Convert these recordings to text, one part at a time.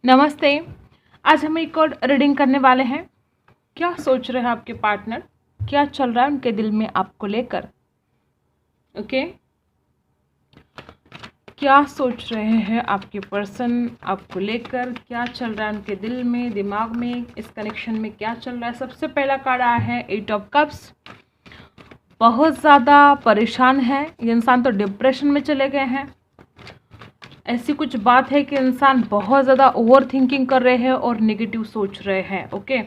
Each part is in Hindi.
नमस्ते। आज हम एक और रीडिंग करने वाले हैं। क्या सोच रहे हैं आपके पार्टनर, क्या चल रहा है उनके दिल में आपको लेकर। ओके, क्या सोच रहे हैं आपके पर्सन आपको लेकर, क्या चल रहा है उनके दिल में, दिमाग में, इस कनेक्शन में क्या चल रहा है। सबसे पहला कार्ड आया है 8 ऑफ कप्स। बहुत ज़्यादा परेशान है ये इंसान, तो डिप्रेशन में चले गए हैं। ऐसी कुछ बात है कि इंसान बहुत ज़्यादा ओवर थिंकिंग कर रहे हैं और नेगेटिव सोच रहे हैं। ओके,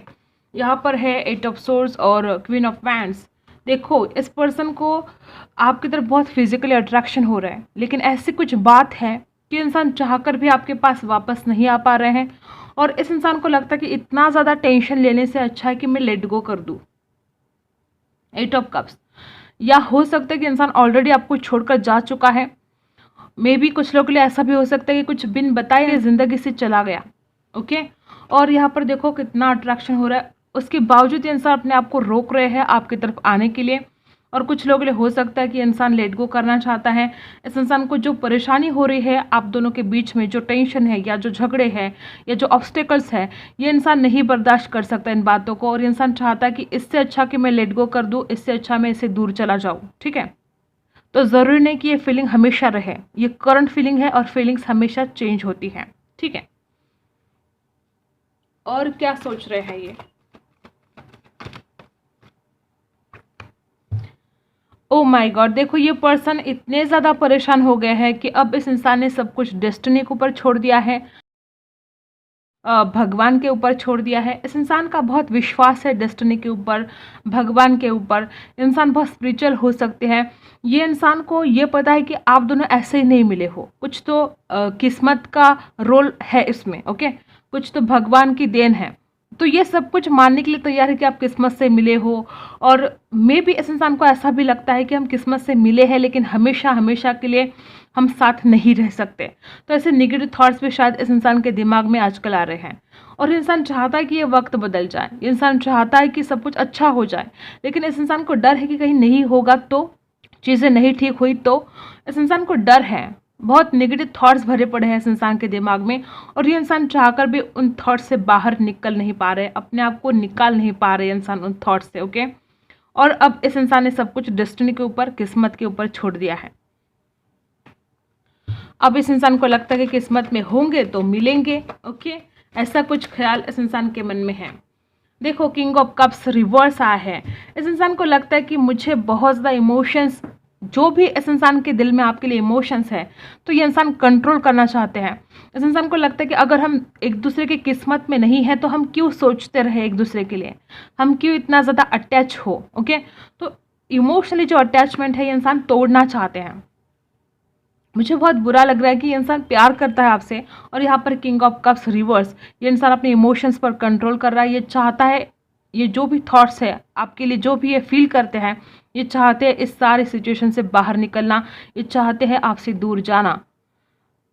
यहाँ पर है 8 ऑफ सोर्ड्स और क्वीन ऑफ वैंड्स। देखो, इस पर्सन को आपकी तरफ बहुत फिजिकली अट्रैक्शन हो रहा है, लेकिन ऐसी कुछ बात है कि इंसान चाहकर भी आपके पास वापस नहीं आ पा रहे हैं। और इस इंसान को लगता है कि इतना ज़्यादा टेंशन लेने से अच्छा है कि मैं लेट गो कर दूँ। 8 ऑफ कप्स, या हो सकता है कि इंसान ऑलरेडी आपको छोड़कर जा चुका है। मे बी कुछ लोगों के लिए ऐसा भी हो सकता है कि कुछ बिन बताए ज़िंदगी से चला गया। ओके, और यहाँ पर देखो कितना अट्रैक्शन हो रहा है, उसके बावजूद ये इंसान अपने आप को रोक रहे हैं आपकी तरफ आने के लिए। और कुछ लोगों के लिए हो सकता है कि इंसान लेट गो करना चाहता है। इस इंसान को जो परेशानी हो रही है आप दोनों के बीच में, जो टेंशन है या जो झगड़े हैं या जो ऑब्स्टेकल्स है, ये इंसान नहीं बर्दाश्त कर सकता इन बातों को। और ये इंसान चाहता है कि इससे अच्छा कि मैं लेट गो कर दूँ, इससे अच्छा मैं इससे दूर चला जाऊँ। ठीक है, तो ज़रूरी नहीं कि ये फीलिंग हमेशा रहे, ये करंट फीलिंग है और फीलिंग्स हमेशा चेंज होती हैं। ठीक है, और क्या सोच रहे हैं ये। ओ माय गॉड, देखो ये पर्सन इतने ज़्यादा परेशान हो गए हैं कि अब इस इंसान ने सब कुछ डेस्टिनी के ऊपर छोड़ दिया है, भगवान के ऊपर छोड़ दिया है। इस इंसान का बहुत विश्वास है डेस्टिनी के ऊपर, भगवान के ऊपर। इंसान बहुत स्पिरिचुअल हो सकते हैं। ये इंसान को ये पता है कि आप दोनों ऐसे ही नहीं मिले हो, कुछ तो किस्मत का रोल है इसमें। ओके, कुछ तो भगवान की देन है। तो ये सब कुछ मानने के लिए तैयार है कि आप किस्मत से मिले हो। और मे बी इस इंसान को ऐसा भी लगता है कि हम किस्मत से मिले हैं, लेकिन हमेशा हमेशा के लिए हम साथ नहीं रह सकते। तो ऐसे नेगेटिव थॉट्स भी शायद इस इंसान के दिमाग में आजकल आ रहे हैं। और इंसान चाहता है कि ये वक्त बदल जाए, ये इंसान चाहता है कि सब कुछ अच्छा हो जाए, लेकिन इस इंसान को डर है कि कहीं नहीं होगा तो, चीज़ें नहीं ठीक हुई तो। इस इंसान को डर है, बहुत नेगेटिव थॉट्स भरे पड़े हैं इस इंसान के दिमाग में। और ये इंसान चाहकर भी उन थॉट्स से बाहर निकल नहीं पा रहे, अपने आप को निकाल नहीं पा रहे इंसान उन थॉट्स से। ओके, और अब इस इंसान ने सब कुछ डेस्टिनी के ऊपर, किस्मत के ऊपर छोड़ दिया है। अब इस इंसान को लगता है कि किस्मत में होंगे तो मिलेंगे। ओके, ऐसा कुछ ख्याल इस इंसान के मन में है। देखो, किंग ऑफ कप्स रिवर्स आया है। इस इंसान को लगता है कि मुझे बहुत ज़्यादा इमोशंस, जो भी इस इंसान के दिल में आपके लिए इमोशंस है, तो ये इंसान कंट्रोल करना चाहते हैं। इस इंसान को लगता है कि अगर हम एक दूसरे की किस्मत में नहीं है तो हम क्यों सोचते रहे एक दूसरे के लिए, हम क्यों इतना ज़्यादा अटैच हो। ओके, तो इमोशनली जो अटैचमेंट है ये इंसान तोड़ना चाहते हैं। मुझे बहुत बुरा लग रहा है कि ये इंसान प्यार करता है आपसे, और यहाँ पर किंग ऑफ कप्स रिवर्स, ये इंसान अपने इमोशंस पर कंट्रोल कर रहा है। ये चाहता है, ये जो भी थॉट्स है आपके लिए, जो भी ये फील करते हैं, ये चाहते हैं इस सारे सिचुएशन से बाहर निकलना, ये चाहते हैं आपसे दूर जाना।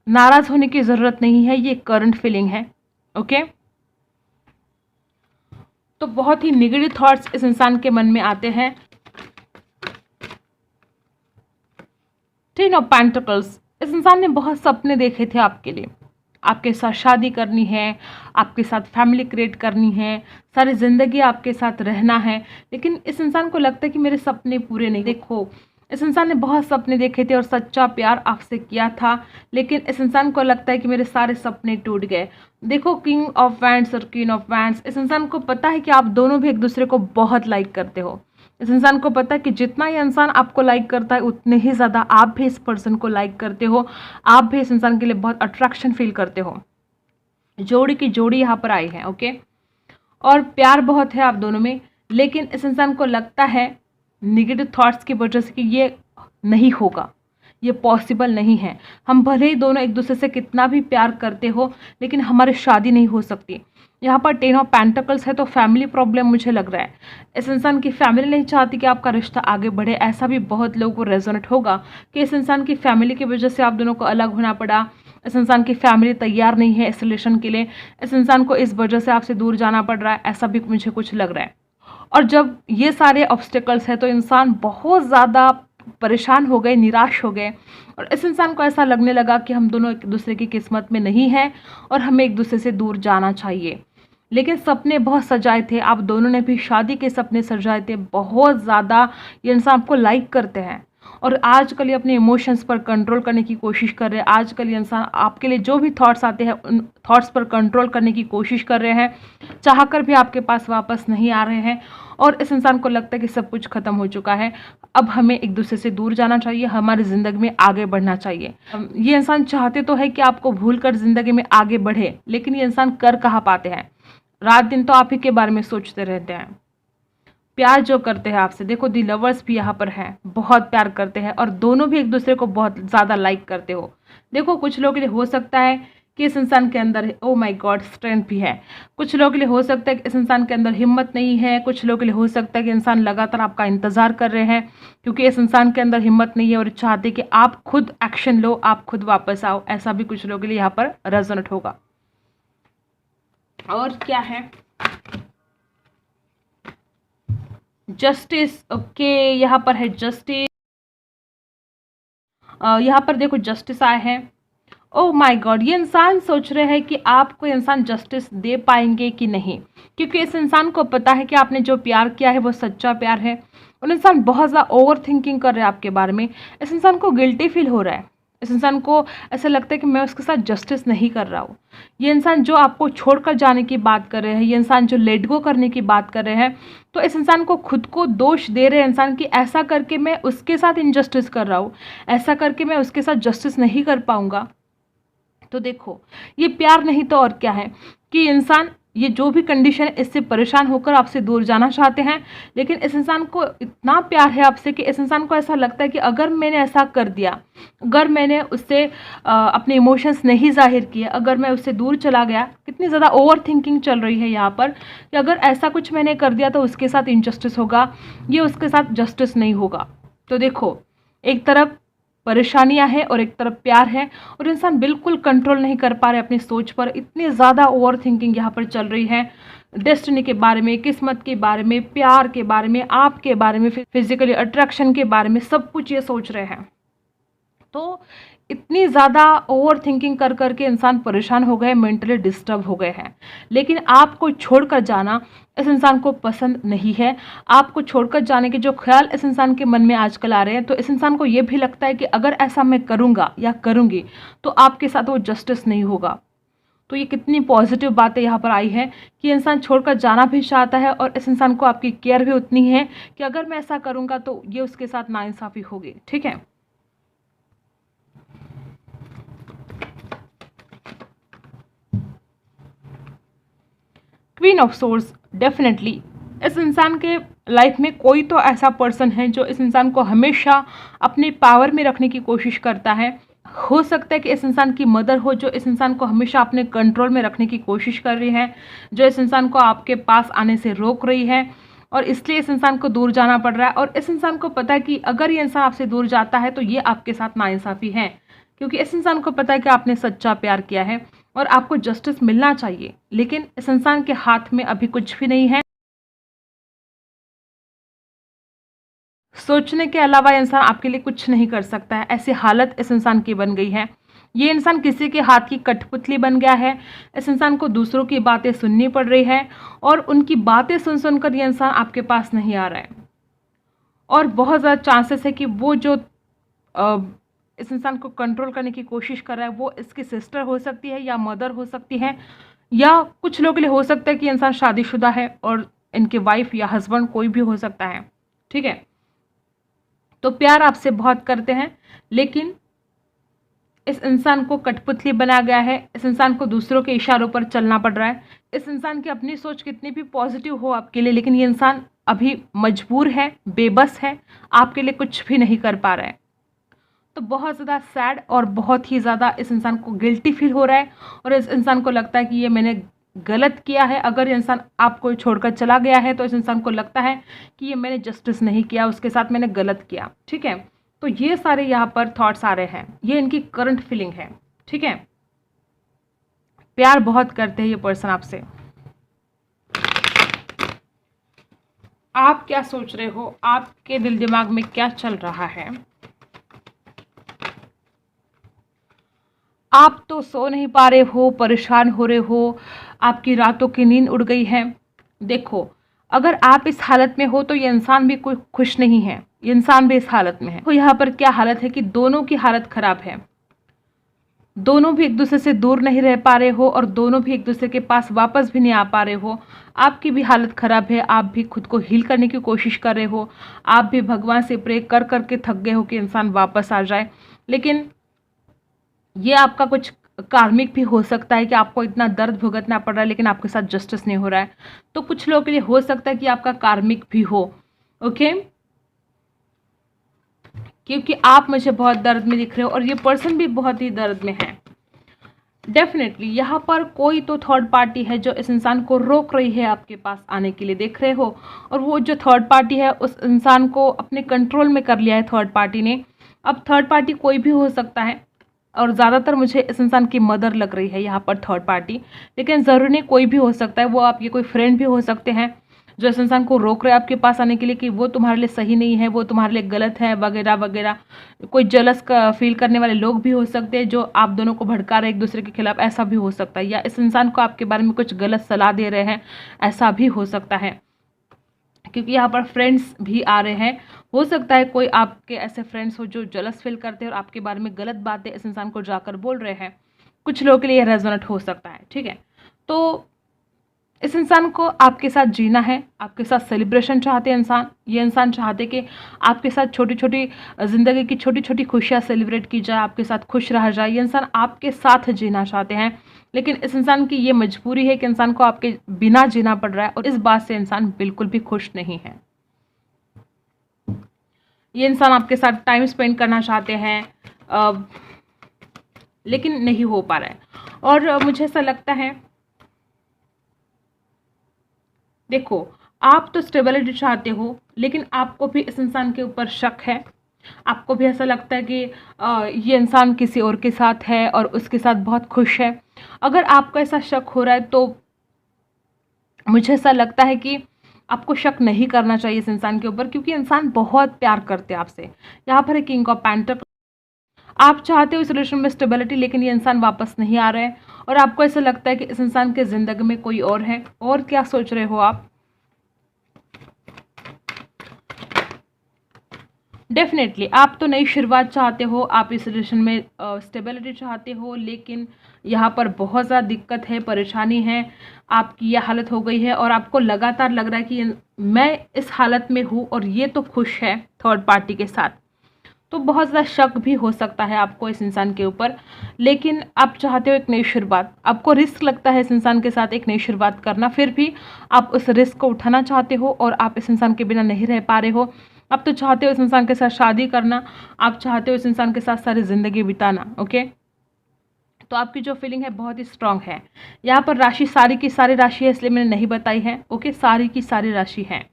नाराज़ होने की ज़रूरत नहीं है, ये करंट फीलिंग है। ओके, तो बहुत ही नेगेटिव थॉट्स इस इंसान के मन में आते हैं। 10 ऑफ पेंटिकल्स, इस इंसान ने बहुत सपने देखे थे आपके लिए, आपके साथ शादी करनी है, आपके साथ फैमिली क्रिएट करनी है, सारी ज़िंदगी आपके साथ रहना है। लेकिन इस इंसान को लगता है कि मेरे सपने पूरे नहीं। देखो, इस इंसान ने बहुत सपने देखे थे और सच्चा प्यार आपसे किया था, लेकिन इस इंसान को लगता है कि मेरे सारे सपने टूट गए। देखो, किंग ऑफ वैंड्स और क्वीन ऑफ वैंड्स, इस इंसान को पता है कि आप दोनों भी एक दूसरे को बहुत लाइक करते हो। इस इंसान को पता है कि जितना ये इंसान आपको लाइक करता है, उतने ही ज़्यादा आप भी इस पर्सन को लाइक करते हो, आप भी इस इंसान के लिए बहुत अट्रैक्शन फील करते हो। जोड़ी की जोड़ी यहाँ पर आई है। ओके, और प्यार बहुत है आप दोनों में, लेकिन इस इंसान को लगता है निगेटिव थॉट्स की वजह से कि ये नहीं होगा, ये पॉसिबल नहीं है। हम भले ही दोनों एक दूसरे से कितना भी प्यार करते हो, लेकिन हमारी शादी नहीं हो सकती। यहाँ पर 10 ऑफ पेंटिकल्स है, तो फैमिली प्रॉब्लम मुझे लग रहा है। इस इंसान की फैमिली नहीं चाहती कि आपका रिश्ता आगे बढ़े। ऐसा भी बहुत लोगों को रेजोनेट होगा कि इस इंसान की फैमिली की वजह से आप दोनों को अलग होना पड़ा, इस इंसान की फैमिली तैयार नहीं है इस रिलेशन के लिए, इस इंसान को इस वजह से आपसे दूर जाना पड़ रहा है। ऐसा भी मुझे कुछ लग रहा है। और जब ये सारे ऑब्स्टेकल्स हैं तो इंसान बहुत ज़्यादा परेशान हो गए, निराश हो गए और इस इंसान को ऐसा लगने लगा कि हम दोनों एक दूसरे की किस्मत में नहीं हैं और हमें एक दूसरे से दूर जाना चाहिए। लेकिन सपने बहुत सजाए थे, आप दोनों ने भी शादी के सपने सजाए थे बहुत ज़्यादा। ये इंसान आपको लाइक करते हैं और आजकल ये अपने इमोशंस पर कंट्रोल करने की कोशिश कर रहे हैं। आजकल ये इंसान आपके लिए जो भी थॉट्स आते हैं उन थॉट्स पर कंट्रोल करने की कोशिश कर रहे हैं, चाहकर भी आपके पास वापस नहीं आ रहे हैं। और इस इंसान को लगता है कि सब कुछ खत्म हो चुका है, अब हमें एक दूसरे से दूर जाना चाहिए, हमारी ज़िंदगी में आगे बढ़ना चाहिए। ये इंसान चाहते तो है कि आपको भूल कर ज़िंदगी में आगे बढ़े, लेकिन ये इंसान कर कहाँ पाते हैं। रात दिन तो आप ही के बारे में सोचते रहते हैं। प्यार जो करते हैं आपसे, देखो दी लवर्स भी यहाँ पर हैं, बहुत प्यार करते हैं और दोनों भी एक दूसरे को बहुत ज़्यादा लाइक करते हो। देखो कुछ लोगों के लिए हो सकता है कि इस इंसान के अंदर ओ माय गॉड स्ट्रेंथ भी है, कुछ लोगों के लिए हो सकता है कि इस इंसान के अंदर हिम्मत नहीं है, कुछ लोगों के लिए हो सकता है कि इंसान लगातार आपका इंतज़ार कर रहे हैं क्योंकि इस इंसान के अंदर हिम्मत नहीं है और चाहते कि आप खुद एक्शन लो, आप खुद वापस आओ। ऐसा भी कुछ लोगों के लिए यहाँ पर रेजोनेट होगा। और क्या है, जस्टिस, ओके यहाँ पर है जस्टिस। यहाँ पर देखो जस्टिस आए हैं। ओह माय गॉड, ये इंसान सोच रहे हैं कि आपको इंसान जस्टिस दे पाएंगे कि नहीं, क्योंकि इस इंसान को पता है कि आपने जो प्यार किया है वो सच्चा प्यार है और इंसान बहुत ज़्यादा ओवर थिंकिंग कर रहा है आपके बारे में। इस इंसान को गिल्टी फील हो रहा है, इस इंसान को ऐसा लगता है कि मैं उसके साथ जस्टिस नहीं कर रहा हूँ। ये इंसान जो आपको छोड़कर जाने की बात कर रहे हैं, ये इंसान जो लेट गो करने की बात कर रहे हैं, तो इस इंसान को खुद को दोष दे रहे हैं इंसान कि ऐसा करके मैं उसके साथ इनजस्टिस कर रहा हूँ, ऐसा करके मैं उसके साथ जस्टिस नहीं कर पाऊंगा। तो देखो ये प्यार नहीं तो और क्या है कि इंसान ये जो भी कंडीशन है इससे परेशान होकर आपसे दूर जाना चाहते हैं, लेकिन इस इंसान को इतना प्यार है आपसे कि इस इंसान को ऐसा लगता है कि अगर मैंने ऐसा कर दिया, अगर मैंने उससे अपने इमोशंस नहीं जाहिर किए, अगर मैं उससे दूर चला गया, कितनी ज़्यादा ओवर थिंकिंग चल रही है यहाँ पर कि अगर ऐसा कुछ मैंने कर दिया तो उसके साथ इनजस्टिस होगा, ये उसके साथ जस्टिस नहीं होगा। तो देखो एक तरफ परेशानियां हैं और एक तरफ प्यार है और इंसान बिल्कुल कंट्रोल नहीं कर पा रहे अपनी सोच पर। इतनी ज़्यादा ओवर थिंकिंग यहाँ पर चल रही है, डेस्टिनी के बारे में, किस्मत के बारे में, प्यार के बारे में, आपके बारे में, फिजिकली अट्रैक्शन के बारे में, सब कुछ ये सोच रहे हैं। तो इतनी ज़्यादा ओवर थिंकिंग कर करके इंसान परेशान हो गए, मेंटली डिस्टर्ब हो गए हैं। लेकिन आपको छोड़कर जाना इस इंसान को पसंद नहीं है। आपको छोड़कर जाने के जो ख्याल इस इंसान के मन में आजकल आ रहे हैं, तो इस इंसान को ये भी लगता है कि अगर ऐसा मैं करूँगा या करूँगी तो आपके साथ वो जस्टिस नहीं होगा। तो ये कितनी पॉजिटिव बातें यहाँ पर आई है कि इंसान छोड़कर जाना भी चाहता है और इस इंसान को आपकी केयर भी उतनी है कि अगर मैं ऐसा करूँगा तो ये उसके साथ नाइंसाफ़ी होगी। ठीक है, क्वीन ऑफ सोर्स, डेफिनेटली इस इंसान के लाइफ में कोई तो ऐसा पर्सन है जो इस इंसान को हमेशा अपने पावर में रखने की कोशिश करता है। हो सकता है कि इस इंसान की मदर हो जो इस इंसान को हमेशा अपने कंट्रोल में रखने की कोशिश कर रही है, जो इस इंसान को आपके पास आने से रोक रही है और इसलिए इस इंसान को दूर जाना पड़ रहा है। और इस इंसान को पता है कि अगर ये इंसान आपसे दूर जाता है तो ये आपके साथ नाइंसाफ़ी है, क्योंकि इस इंसान को पता है कि आपने सच्चा प्यार किया है और आपको जस्टिस मिलना चाहिए। लेकिन इस इंसान के हाथ में अभी कुछ भी नहीं है, सोचने के अलावा इंसान आपके लिए कुछ नहीं कर सकता है। ऐसी हालत इस इंसान की बन गई है। ये इंसान किसी के हाथ की कठपुतली बन गया है। इस इंसान को दूसरों की बातें सुननी पड़ रही है और उनकी बातें सुन सुनकर ये इंसान आपके पास नहीं आ रहा है। और बहुत ज़्यादा चांसेस है कि वो जो इस इंसान को कंट्रोल करने की कोशिश कर रहा है वो इसकी सिस्टर हो सकती है या मदर हो सकती है, या कुछ लोगों के लिए हो सकता है कि इंसान शादीशुदा है और इनके वाइफ या हस्बैंड कोई भी हो सकता है। ठीक है, तो प्यार आपसे बहुत करते हैं लेकिन इस इंसान को कठपुतली बनाया गया है, इस इंसान को दूसरों के इशारों पर चलना पड़ रहा है। इस इंसान की अपनी सोच कितनी भी पॉजिटिव हो आपके लिए, लेकिन ये इंसान अभी मजबूर है, बेबस है, आपके लिए कुछ भी नहीं कर पा रहा है। तो बहुत ज़्यादा सैड और बहुत ही ज़्यादा इस इंसान को गिल्टी फील हो रहा है और इस इंसान को लगता है कि ये मैंने गलत किया है। अगर ये इंसान आपको छोड़कर चला गया है तो इस इंसान को लगता है कि ये मैंने जस्टिस नहीं किया, उसके साथ मैंने गलत किया। ठीक है, तो ये सारे यहाँ पर थॉट्स आ रहे हैं, ये इनकी करंट फीलिंग है। ठीक है, प्यार बहुत करते हैं ये पर्सन आपसे। आप क्या सोच रहे हो, आपके दिल दिमाग में क्या चल रहा है। आप तो सो नहीं पा रहे हो, परेशान हो रहे हो, आपकी रातों की नींद उड़ गई है। देखो, अगर आप इस हालत में हो तो ये इंसान भी कोई खुश नहीं है, ये इंसान भी इस हालत में है। तो यहाँ पर क्या हालत है कि दोनों की हालत खराब है, दोनों भी एक दूसरे से दूर नहीं रह पा रहे हो और दोनों भी एक दूसरे के पास वापस भी नहीं आ पा रहे हो। आपकी भी हालत खराब है, आप भी खुद को हील करने की कोशिश कर रहे हो, आप भी भगवान से प्रे कर करके थक गए हो कि इंसान वापस आ जाए। लेकिन ये आपका कुछ कार्मिक भी हो सकता है कि आपको इतना दर्द भुगतना पड़ रहा है लेकिन आपके साथ जस्टिस नहीं हो रहा है। तो कुछ लोगों के लिए हो सकता है कि आपका कार्मिक भी हो। ओके, क्योंकि आप मुझे बहुत दर्द में दिख रहे हो और ये पर्सन भी बहुत ही दर्द में है। डेफिनेटली यहाँ पर कोई तो थर्ड पार्टी है जो इस इंसान को रोक रही है आपके पास आने के लिए, देख रहे हो। और वो जो थर्ड पार्टी है उस इंसान को अपने कंट्रोल में कर लिया है थर्ड पार्टी ने। अब थर्ड पार्टी कोई भी हो सकता है और ज़्यादातर मुझे इस इंसान की मदर लग रही है यहाँ पर थर्ड पार्टी, लेकिन ज़रूरी नहीं, कोई भी हो सकता है। वो आपके कोई फ्रेंड भी हो सकते हैं जो इस इंसान को रोक रहे हैं आपके पास आने के लिए कि वो तुम्हारे लिए सही नहीं है, वो तुम्हारे लिए गलत है वगैरह वगैरह। कोई जलस का फील करने वाले लोग भी हो सकते हैं जो आप दोनों को भड़का रहे हैं एक दूसरे के खिलाफ, ऐसा भी हो सकता है। या इस इंसान को आपके बारे में कुछ गलत सलाह दे रहे हैं, ऐसा भी हो सकता है। क्योंकि यहाँ पर फ्रेंड्स भी आ रहे हैं, हो सकता है कोई आपके ऐसे फ्रेंड्स हो जो जलस फील करते हैं और आपके बारे में गलत बातें इस इंसान को जाकर बोल रहे हैं। कुछ लोगों के लिए रेजोनेट हो सकता है, ठीक है। तो इस इंसान को आपके साथ जीना है, आपके साथ सेलिब्रेशन चाहते हैं इंसान। ये इंसान चाहते कि आपके साथ छोटी छोटी ज़िंदगी की छोटी छोटी खुशियाँ सेलिब्रेट की जाए, आपके साथ खुश रहा जाए। ये इंसान आपके साथ जीना चाहते हैं, लेकिन इस इंसान की ये मजबूरी है कि इंसान को आपके बिना जीना पड़ रहा है और इस बात से इंसान बिल्कुल भी खुश नहीं है। ये इंसान आपके साथ टाइम स्पेंड करना चाहते हैं लेकिन नहीं हो पा रहा है। और मुझे ऐसा लगता है, देखो, आप तो स्टेबिलिटी चाहते हो लेकिन आपको भी इस इंसान के ऊपर शक है। आपको भी ऐसा लगता है कि ये इंसान किसी और के साथ है और उसके साथ बहुत खुश है। अगर आपको ऐसा शक हो रहा है तो मुझे ऐसा लगता है कि आपको शक नहीं करना चाहिए इस इंसान के ऊपर, क्योंकि इंसान बहुत प्यार करते हैं आपसे। यहाँ पर है किंग ऑफ पेंटाकल। आप चाहते हो इस रिलेशन में स्टेबिलिटी, लेकिन ये इंसान वापस नहीं आ रहा है और आपको ऐसा लगता है कि इस इंसान के ज़िंदगी में कोई और है। और क्या सोच रहे हो आप? डेफिनेटली आप तो नई शुरुआत चाहते हो, आप इस रिलेशन में स्टेबिलिटी चाहते हो, लेकिन यहाँ पर बहुत ज़्यादा दिक्कत है, परेशानी है, आपकी यह हालत हो गई है और आपको लगातार लग रहा है कि मैं इस हालत में हूँ और ये तो खुश है थर्ड पार्टी के साथ। तो बहुत ज़्यादा शक भी हो सकता है आपको इस इंसान के ऊपर, लेकिन आप चाहते हो एक नई शुरुआत। आपको रिस्क लगता है इस इंसान के साथ एक नई शुरुआत करना, फिर भी आप उस रिस्क को उठाना चाहते हो और आप इस इंसान के बिना नहीं रह पा रहे हो। आप तो चाहते हो इस इंसान के साथ शादी करना, आप चाहते हो इस इंसान के साथ सारी ज़िंदगी बिताना। ओके, तो आपकी जो फीलिंग है बहुत ही स्ट्रांग है। यहाँ पर राशि सारी की सारी राशि है, इसलिए मैंने नहीं बताई है। ओके, सारी की सारी राशि है।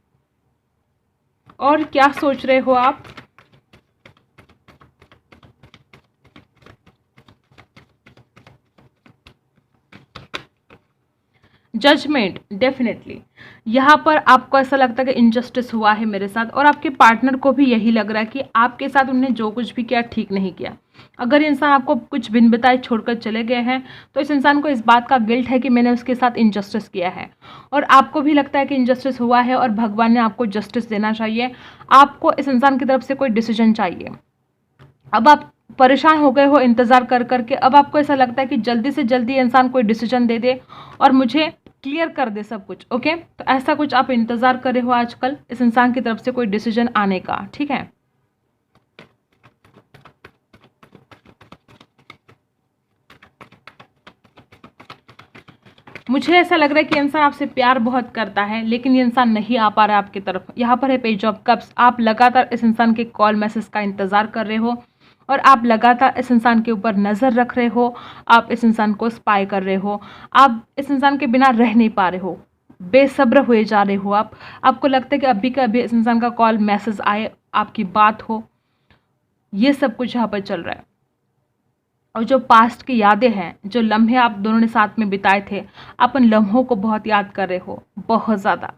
और क्या सोच रहे हो आप? जजमेंट, डेफिनेटली यहाँ पर आपको ऐसा लगता है कि इनजस्टिस हुआ है मेरे साथ, और आपके पार्टनर को भी यही लग रहा है कि आपके साथ उन्होंने जो कुछ भी किया ठीक नहीं किया। अगर इंसान आपको कुछ बिन बताए छोड़कर चले गए हैं तो इस इंसान को इस बात का गिल्ट है कि मैंने उसके साथ इनजस्टिस किया है, और आपको भी लगता है कि इनजस्टिस हुआ है और भगवान ने आपको जस्टिस देना चाहिए। आपको इस इंसान की तरफ से कोई डिसीजन चाहिए। अब आप परेशान हो गए हो इंतज़ार कर करके, अब आपको ऐसा लगता है कि जल्दी से जल्दी इंसान कोई डिसीजन दे दे और मुझे क्लियर कर दे सब कुछ। ओके, तो ऐसा कुछ आप इंतज़ार कर रहे हो आजकल इस इंसान की तरफ से कोई डिसीजन आने का, ठीक है। मुझे ऐसा लग रहा है कि इंसान आपसे प्यार बहुत करता है लेकिन ये इंसान नहीं आ पा रहा है आपकी तरफ। यहाँ पर है पेज ऑफ कप्स। आप लगातार इस इंसान के कॉल मैसेज का इंतज़ार कर रहे हो और आप लगातार इस इंसान के ऊपर नज़र रख रहे हो, आप इस इंसान को स्पाई कर रहे हो, आप इस इंसान के बिना रह नहीं पा रहे हो, बेसब्र हुए जा रहे हो आप। आपको लगता है कि अभी का अभी इस इंसान का कॉल मैसेज आए, आपकी बात हो, ये सब कुछ यहाँ पर चल रहा है। और जो पास्ट की यादें हैं, जो लम्हे आप दोनों ने साथ में बिताए थे, आप उन लम्हों को बहुत याद कर रहे हो, बहुत ज़्यादा।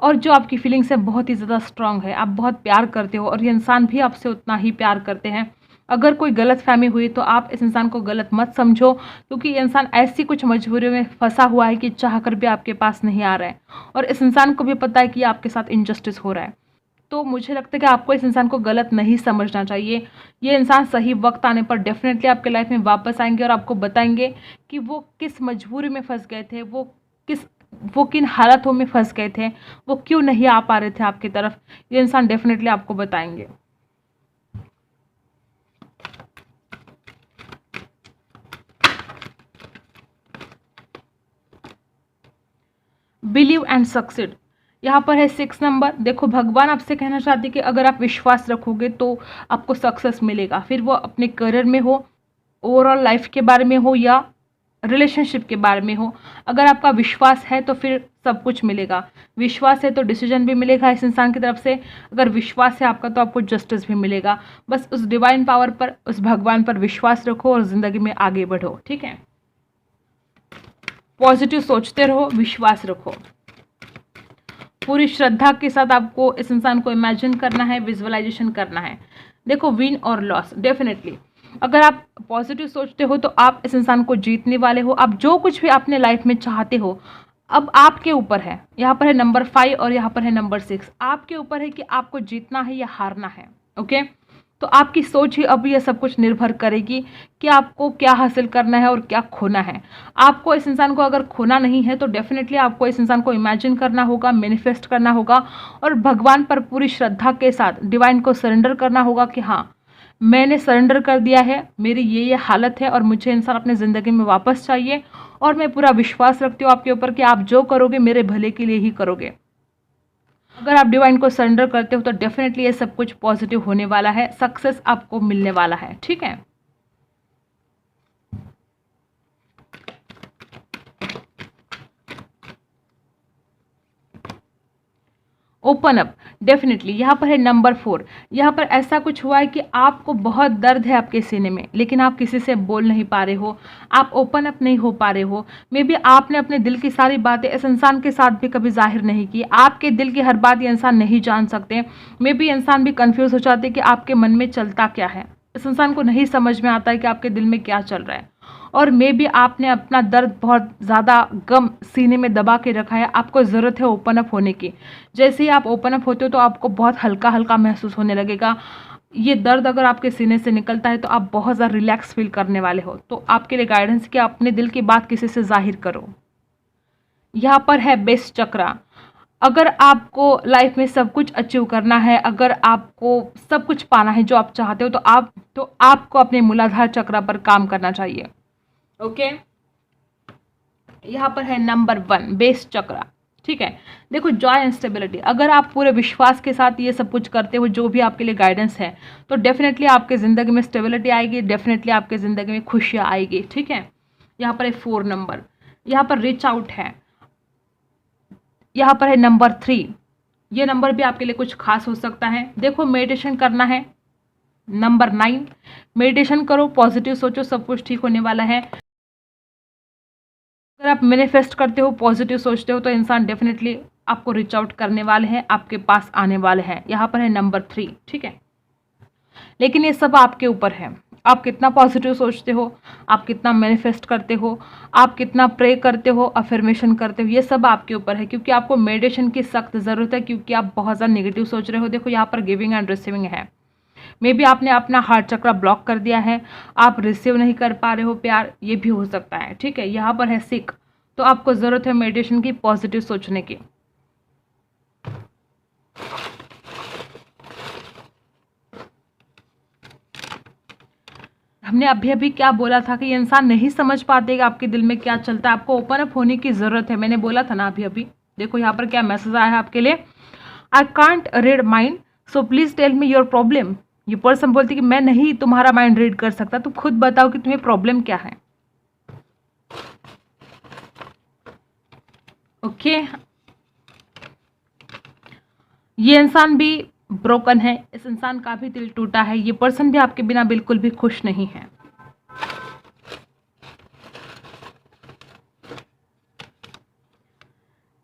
और जो आपकी फीलिंग्स है बहुत ही ज़्यादा स्ट्रांग है, आप बहुत प्यार करते हो और ये इंसान भी आपसे उतना ही प्यार करते हैं। अगर कोई गलतफ़हमी हुई तो आप इस इंसान को गलत मत समझो, क्योंकि ये इंसान ऐसी कुछ मजबूरी में फंसा हुआ है कि चाह कर भी आपके पास नहीं आ रहा है और इस इंसान को भी पता है कि आपके साथ इनजस्टिस हो रहा है। तो मुझे लगता है कि आपको इस इंसान को गलत नहीं समझना चाहिए। ये इंसान सही वक्त आने पर डेफिनेटली आपके लाइफ में वापस आएंगे और आपको बताएंगे कि वो किस मजबूरी में फंस गए थे, किस वो किन हालातों में फंस गए थे, वो क्यों नहीं आ पा रहे थे आपकी तरफ। ये इंसान डेफिनेटली आपको बताएंगे। बिलीव एंड सक्सीड, यहाँ पर है 6 नंबर। देखो भगवान आपसे कहना चाहते हैं कि अगर आप विश्वास रखोगे तो आपको सक्सेस मिलेगा, फिर वो अपने करियर में हो, ओवरऑल लाइफ के बारे में हो या रिलेशनशिप के बारे में हो। अगर आपका विश्वास है तो फिर सब कुछ मिलेगा। विश्वास है तो डिसीजन भी मिलेगा इस इंसान की तरफ से। अगर विश्वास है आपका तो आपको जस्टिस भी मिलेगा। बस उस डिवाइन पावर पर, उस भगवान पर विश्वास रखो और ज़िंदगी में आगे बढ़ो। ठीक है, पॉजिटिव सोचते रहो, विश्वास रखो। पूरी श्रद्धा के साथ आपको इस इंसान को इमेजिन करना है, विजुअलाइजेशन करना है। देखो विन और लॉस, डेफिनेटली अगर आप पॉजिटिव सोचते हो तो आप इस इंसान को जीतने वाले हो। आप जो कुछ भी अपने लाइफ में चाहते हो अब आपके ऊपर है। यहाँ पर है नंबर 5 और यहाँ पर है नंबर 6। आपके ऊपर है कि आपको जीतना है या हारना है। ओके, तो आपकी सोच ही अब ये सब कुछ निर्भर करेगी कि आपको क्या हासिल करना है और क्या खोना है। आपको इस इंसान को अगर खोना नहीं है तो डेफिनेटली आपको इस इंसान को इमेजिन करना होगा, मैनिफेस्ट करना होगा और भगवान पर पूरी श्रद्धा के साथ डिवाइन को सरेंडर करना होगा कि हाँ मैंने सरेंडर कर दिया है, मेरी ये हालत है और मुझे इंसान अपने ज़िंदगी में वापस चाहिए और मैं पूरा विश्वास रखती हूँ आपके ऊपर कि आप जो करोगे मेरे भले के लिए ही करोगे। अगर आप डिवाइन को सरेंडर करते हो तो डेफिनेटली ये सब कुछ पॉजिटिव होने वाला है, सक्सेस आपको मिलने वाला है। ठीक है, ओपन अप, डेफिनेटली यहाँ पर है नंबर 4। यहाँ पर ऐसा कुछ हुआ है कि आपको बहुत दर्द है आपके सीने में, लेकिन आप किसी से बोल नहीं पा रहे हो, आप ओपन अप नहीं हो पा रहे हो। मे बी आपने अपने दिल की सारी बातें इस इंसान के साथ भी कभी जाहिर नहीं की। आपके दिल की हर बात ये इंसान नहीं जान सकते। मे बी इंसान भी कंफ्यूज हो जाते कि आपके मन में चलता क्या है। इस इंसान को नहीं समझ में आता है कि आपके दिल में क्या चल रहा है और मे बी आपने अपना दर्द बहुत ज़्यादा गम सीने में दबा के रखा है। आपको ज़रूरत है ओपन अप होने की। जैसे ही आप ओपन अप होते हो तो आपको बहुत हल्का हल्का महसूस होने लगेगा। ये दर्द अगर आपके सीने से निकलता है तो आप बहुत ज़्यादा रिलैक्स फील करने वाले हो। तो आपके लिए गाइडेंस कि आप अपने दिल की बात किसी से जाहिर करो। यहाँ पर है बेस्ट चक्रा। अगर आपको लाइफ में सब कुछ अचीव करना है, अगर आपको सब कुछ पाना है जो आप चाहते हो तो आपको अपने मूलाधार चक्र पर काम करना चाहिए। ओके, यहाँ पर है नंबर 1 बेस चक्रा। ठीक है, देखो जॉय एंड स्टेबिलिटी, अगर आप पूरे विश्वास के साथ ये सब कुछ करते हो जो भी आपके लिए गाइडेंस है तो डेफिनेटली आपके ज़िंदगी में स्टेबिलिटी आएगी, डेफिनेटली आपके ज़िंदगी में खुशियाँ आएगी। ठीक है, यहाँ पर है 4 नंबर। यहाँ पर रीच आउट है। यहाँ पर है नंबर 3। ये नंबर भी आपके लिए कुछ खास हो सकता है। देखो मेडिटेशन करना है। नंबर 9, मेडिटेशन करो, पॉजिटिव सोचो, सब कुछ ठीक होने वाला है। अगर आप मैनिफेस्ट करते हो, पॉजिटिव सोचते हो तो इंसान डेफिनेटली आपको रीच आउट करने वाले हैं, आपके पास आने वाले हैं। यहाँ पर है नंबर 3। ठीक है, लेकिन ये सब आपके ऊपर है। आप कितना पॉजिटिव सोचते हो, आप कितना मैनिफेस्ट करते हो, आप कितना प्रे करते हो, अफर्मेशन करते हो, ये सब आपके ऊपर है। क्योंकि आपको मेडिटेशन की सख्त ज़रूरत है, क्योंकि आप बहुत ज़्यादा नेगेटिव सोच रहे हो। देखो यहाँ पर गिविंग एंड रिसीविंग है। मे बी आपने अपना हार्ट चक्र ब्लॉक कर दिया है, आप रिसीव नहीं कर पा रहे हो प्यार, ये भी हो सकता है। ठीक है, यहाँ पर है सिक, तो आपको ज़रूरत है मेडिटेशन की, पॉजिटिव सोचने की। हमने अभी अभी क्या बोला था कि ये इंसान नहीं समझ पाते कि आपके दिल में क्या चलता है, आपको ओपन अप होने की ज़रूरत है। मैंने बोला था ना अभी अभी। देखो यहाँ पर क्या मैसेज आया है आपके लिए। I can't read mind so please tell me your problem. ये पर्सन बोलती कि मैं नहीं तुम्हारा माइंड रीड कर सकता, तो खुद बताओ कि तुम्हें प्रॉब्लम क्या है। ओके, ये इंसान भी ब्रोकन है, इस इंसान का भी दिल टूटा है। ये पर्सन भी आपके बिना बिल्कुल भी खुश नहीं है।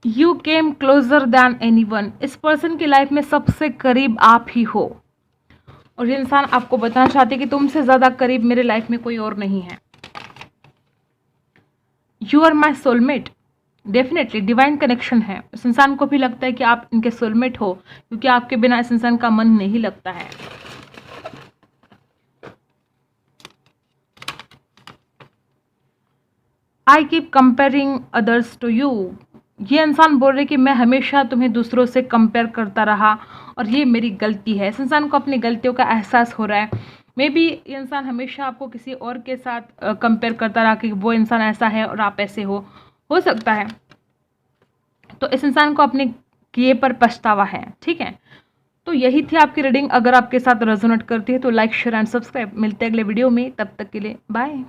You came closer than anyone, इस पर्सन की लाइफ में सबसे करीब आप ही हो, और ये इंसान आपको बताना चाहते कि तुमसे ज़्यादा करीब मेरे लाइफ में कोई और नहीं है। You are my soulmate, definitely divine connection है। इस इंसान को भी लगता है कि आप इनके सोलमेट हो, क्योंकि आपके बिना इस इंसान का मन नहीं लगता है। I keep comparing others to you, ये इंसान बोल रहे कि मैं हमेशा तुम्हें दूसरों से कंपेयर करता रहा और ये मेरी गलती है। इस इंसान को अपनी गलतियों का एहसास हो रहा है। मे बी ये इंसान हमेशा आपको किसी और के साथ कंपेयर करता रहा कि वो इंसान ऐसा है और आप ऐसे हो सकता है। तो इस इंसान को अपने किए पर पछतावा है, ठीक है। तो यही थी आपकी रीडिंग। अगर आपके साथ रेजोनेट करती है तो लाइक शेयर एंड सब्सक्राइब। मिलते हैं अगले वीडियो में, तब तक के लिए बाय।